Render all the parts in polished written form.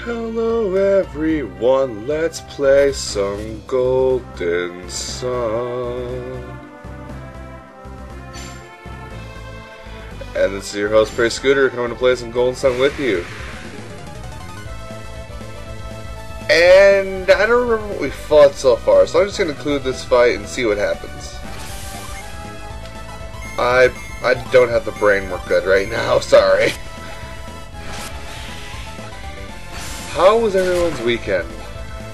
Hello everyone, let's play some Golden Sun. And this is your host, Prey Scooter, coming to play some Golden Sun with you. And I don't remember what we fought so far, so I'm just going to include this fight and see what happens. I don't have the brain work good right now, sorry. How was everyone's weekend?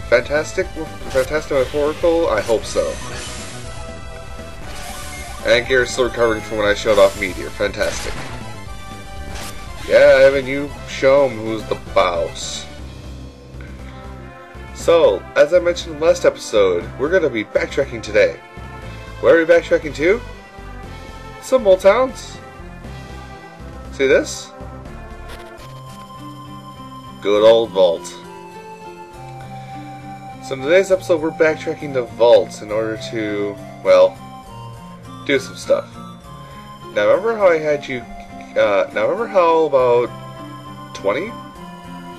Fantastic? Fantastic metaphorical? I hope so. And Garrett's still recovering from when I showed off Meteor. Fantastic. Yeah, Evan, you show him who's the boss. So, as I mentioned in the last episode, we're going to be backtracking today. Where are we backtracking to? Some old towns. See this? Good old vault. So in today's episode, we're backtracking to vaults in order to, well, do some stuff. Now remember how I had you, now remember how about 20?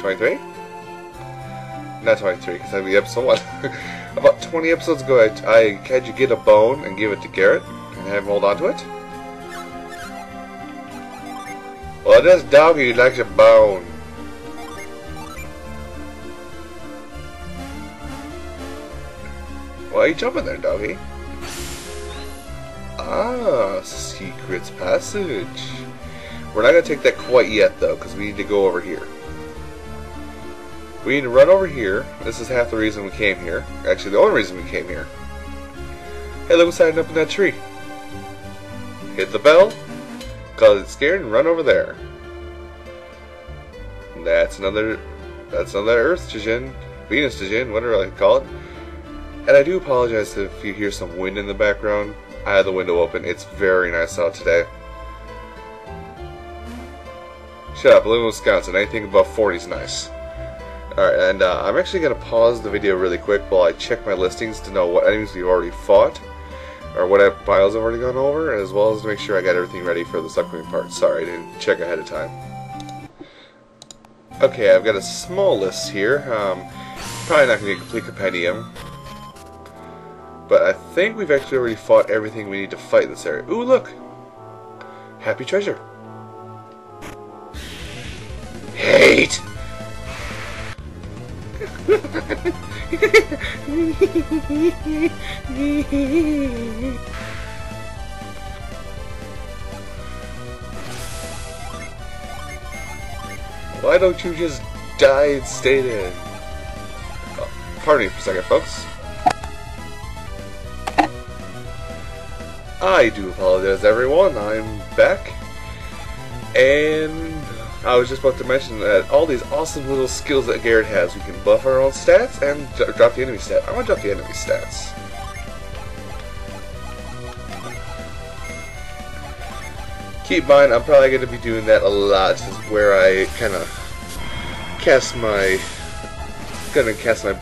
23? Not 23, because that'd be episode 1. About 20 episodes ago, I had you get a bone and give it to Garrett, and have him hold on to it. Well, this doggy likes a bone. Why are you jumping there, doggy? Ah, secrets passage. We're not going to take that quite yet, though, because we need to go over here. We need to run over here. This is half the reason we came here. Actually, the only reason we came here. Hey, look what's hiding up in that tree. Hit the bell, cause it's scared, and run over there. That's another Earth Djinn, Venus Djinn, whatever I call it. And I do apologize if you hear some wind in the background. I had the window open. It's very nice out today. Shut up, I live in Wisconsin. Anything above 40 is nice. Alright, and I'm actually going to pause the video really quick while I check my listings to know what enemies we've already fought, or what battles I've already gone over, as well as to make sure I got everything ready for this upcoming part. Sorry, I didn't check ahead of time. Okay, I've got a small list here. Probably not going to be a complete compendium. But I think we've actually already fought everything we need to fight in this area. Ooh, look! Happy treasure. Hate! Why don't you just die and stay dead? Oh, pardon me for a second, folks. I do apologize, everyone. I'm back, and I was just about to mention that all these awesome little skills that Garrett has, we can buff our own stats and drop the enemy stat. I want to drop the enemy stats. Keep in mind, I'm probably going to be doing that a lot, where I kind of cast my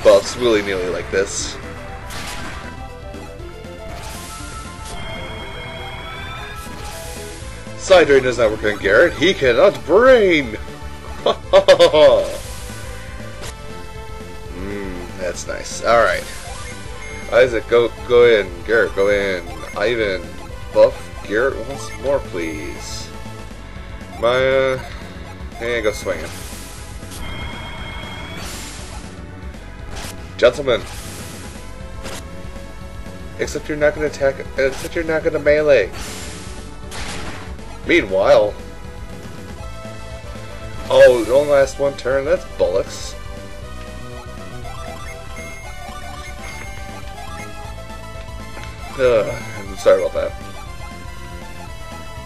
buffs willy-nilly like this. Side drain does not work on Garrett. He cannot brain. That's nice. All right, Isaac, go in. Garrett, go in. Ivan, buff Garrett once more, please. Maya, and go swinging. Gentlemen, except you're not going to attack. Except you're not going to melee. Meanwhile, oh, it only lasts one turn. That's bollocks. I'm sorry about that.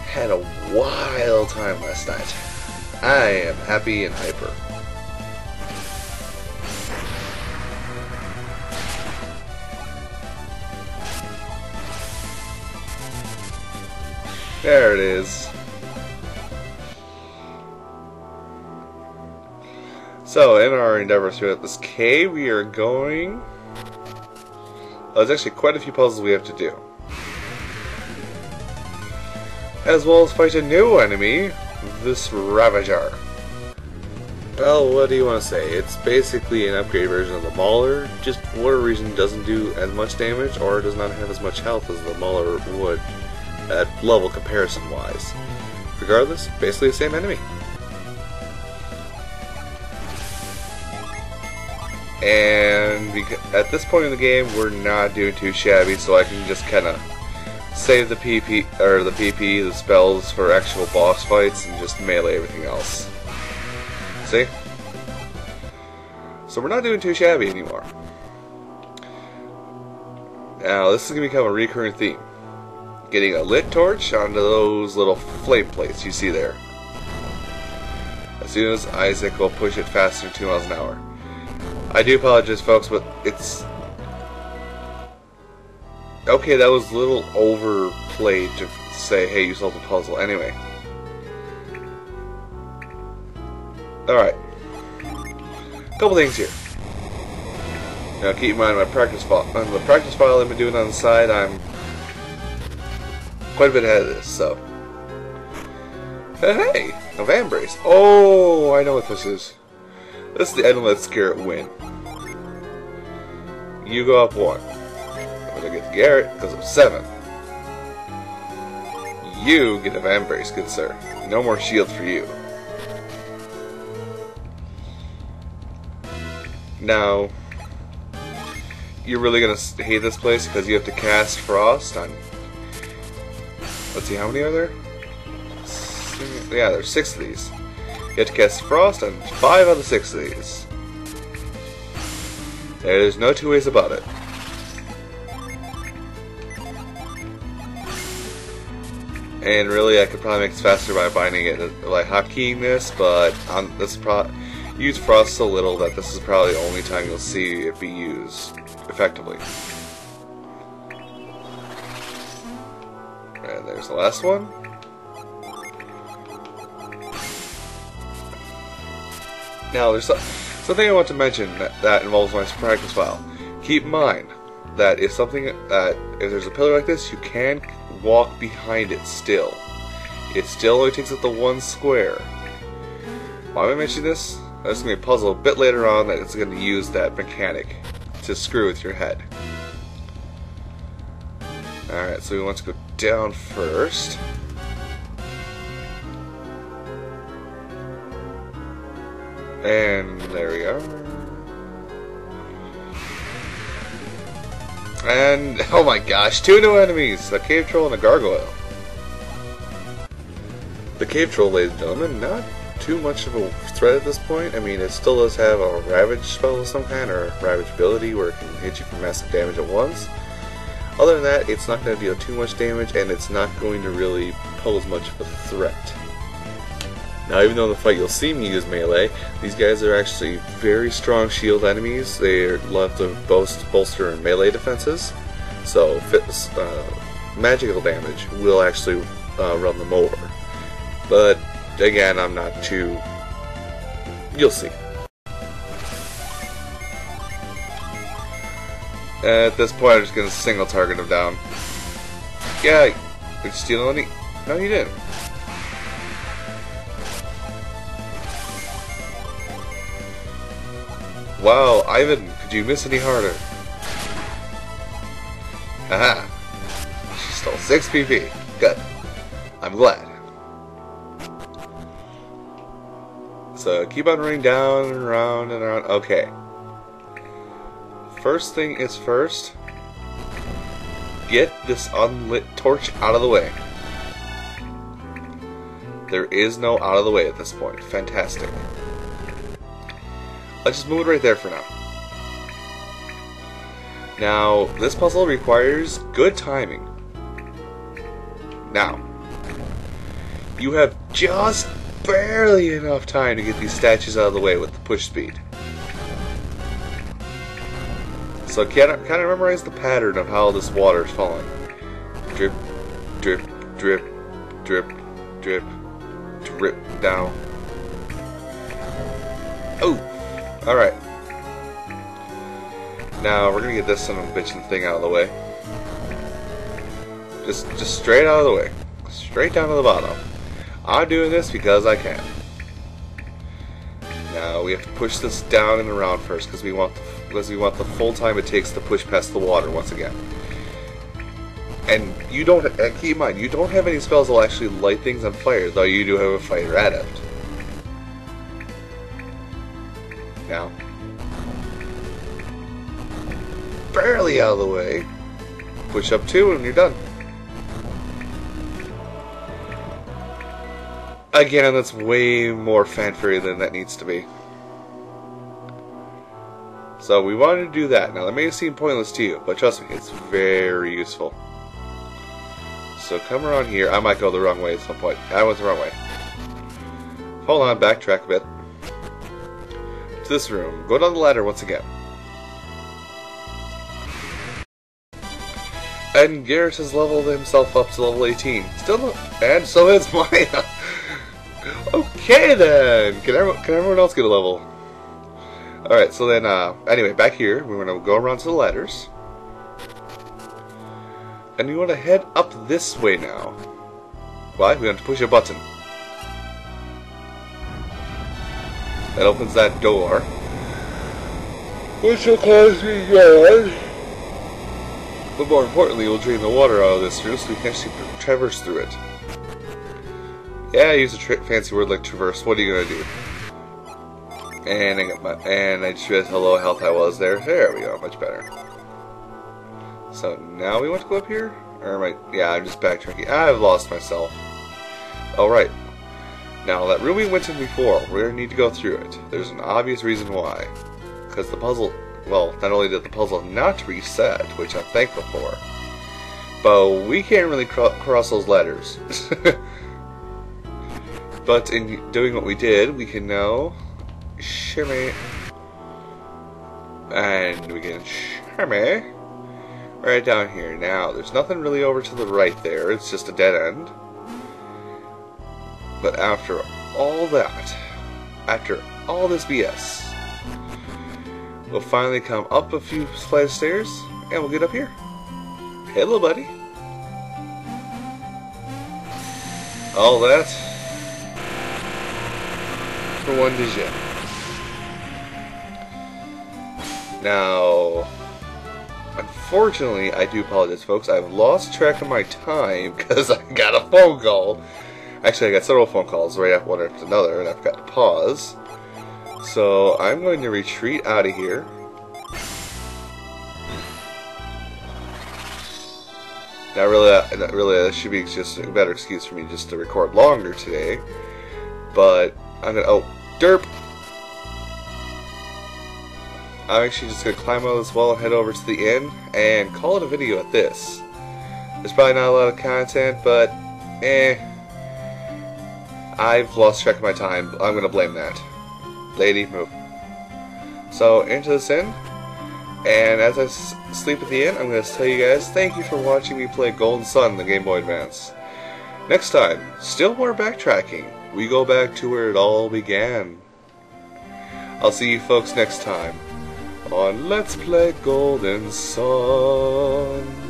Had a wild time last night. I am happy and hyper. There it is. So, in our endeavor throughout this cave, we are going... there's actually quite a few puzzles we have to do. As well as fight a new enemy, this Ravager. Well, what do you want to say? It's basically an upgrade version of the Mauler, just for whatever reason doesn't do as much damage or does not have as much health as the Mauler would at level comparison wise. Regardless, basically the same enemy. And at this point in the game, we're not doing too shabby, so I can just kind of save the PP, the spells for actual boss fights, and just melee everything else. See? So we're not doing too shabby anymore. Now this is going to become a recurring theme. Getting a lit torch onto those little flame plates you see there. As soon as Isaac will push it faster than 2 miles an hour. I do apologize, folks, but it's... Okay, that was a little overplayed to say, hey, you solved the puzzle. Anyway. Alright. Couple things here. Now keep in mind my practice file. On the practice file I've been doing on the side, I'm quite a bit ahead of this, so. Hey! A van brace. Oh, I know what this is. This is the Endless Garrett win. You go up 1. I'm gonna get Garrett because of 7. You get a van brace, good sir. No more shield for you. Now, you're really gonna hate this place because you have to cast Frost on. Let's see, how many are there? Yeah, there's 6 of these. You have to cast Frost on 5 out of the 6 of these. There's no two ways about it. And really, I could probably make this faster by binding it, like hotkeying this, but on this use Frost so little that this is probably the only time you'll see it be used effectively. And there's the last one. Now, there's something I want to mention that involves my practice file. Keep in mind that if there's a pillar like this, you can walk behind it still. It still only takes up the 1 square. Why am I mentioning this? There's going to be a puzzle a bit later on that it's going to use that mechanic to screw with your head. Alright, so we want to go down first. And there we go. And, oh my gosh, 2 new enemies! A cave troll and a gargoyle. The cave troll, ladies and gentlemen, not too much of a threat at this point. I mean, it still does have a ravage spell of some kind, or a ravage ability where it can hit you for massive damage at once. Other than that, it's not going to deal too much damage, and it's not going to really pose much of a threat. Now, even though in the fight you'll see me use melee, these guys are actually very strong shield enemies. They love to bolster melee defenses, so magical damage will actually run them over. But again, I'm not too... You'll see. At this point, I'm just going to single target him down. Yeah, did you steal any? No, you didn't. Wow, Ivan, could you miss any harder? Haha. She stole 6 PP. Good. I'm glad. So keep on running down and around and around. Okay. First thing is first. Get this unlit torch out of the way. There is no out of the way at this point. Fantastic. Let's just move it right there for now. Now, this puzzle requires good timing. Now, you have just barely enough time to get these statues out of the way with the push speed. So kind of memorize the pattern of how this water is falling. Drip, drip, drip, drip, drip, drip down. Oh! Alright. Now we're gonna get this son of a bitchin' thing out of the way. Just straight out of the way. Straight down to the bottom. I'm doing this because I can. Now Now we have to push this down and around first because we want the full time it takes to push past the water once again. And you don't, and keep in mind, you don't have any spells that will actually light things on fire, though you do have a fire adept. Now, barely out of the way. Push up 2 and you're done. Again, that's way more fanfare than that needs to be. So we wanted to do that. Now that may seem pointless to you, but trust me, it's very useful. So come around here. I might go the wrong way at some point. I went the wrong way. Hold on, backtrack a bit. To this room. Go down the ladder once again. And Garrett has leveled himself up to level 18. Still no, and so is Maya. Okay then. Can everyone else get a level? Alright, so then anyway, back here, we're gonna go around to the ladders. And we want to head up this way now. Why? We have to push a button. That opens that door. Which will cause me yawn. But more importantly, we'll drain the water out of this room so we can actually traverse through it. Yeah, I use a fancy word like traverse. What are you gonna do? And I just realized how low health I was there. There we go, much better. So now we want to go up here? Or am I? Yeah, I'm just backtracking. I've lost myself. Alright. Now, that room we went in before, we're going to need to go through it. There's an obvious reason why. Because the puzzle, well, not only did the puzzle not reset, which I'm thankful for, but we can't really cross those ladders. But in doing what we did, we can now shimmy. And we can shimmy right down here. Now, there's nothing really over to the right there. It's just a dead end. But after all that, after all this BS, we'll finally come up a few flight of stairs, and we'll get up here. Hello, buddy. All that for one vision. Now, unfortunately, I do apologize, folks. I've lost track of my time because I got a phone call. Actually, I got several phone calls right after one after another, and I forgot to pause. So I'm going to retreat out of here. Not really, that should be just a better excuse for me just to record longer today. But I'm gonna, oh, derp! I'm actually just gonna climb out of this wall and head over to the inn and call it a video at this. There's probably not a lot of content, but I've lost track of my time. I'm gonna blame that. Lady, move. So, into this inn, and as I sleep at the inn, I'm gonna tell you guys thank you for watching me play Golden Sun on the Game Boy Advance. Next time, still more backtracking. We go back to where it all began. I'll see you folks next time on Let's Play Golden Sun.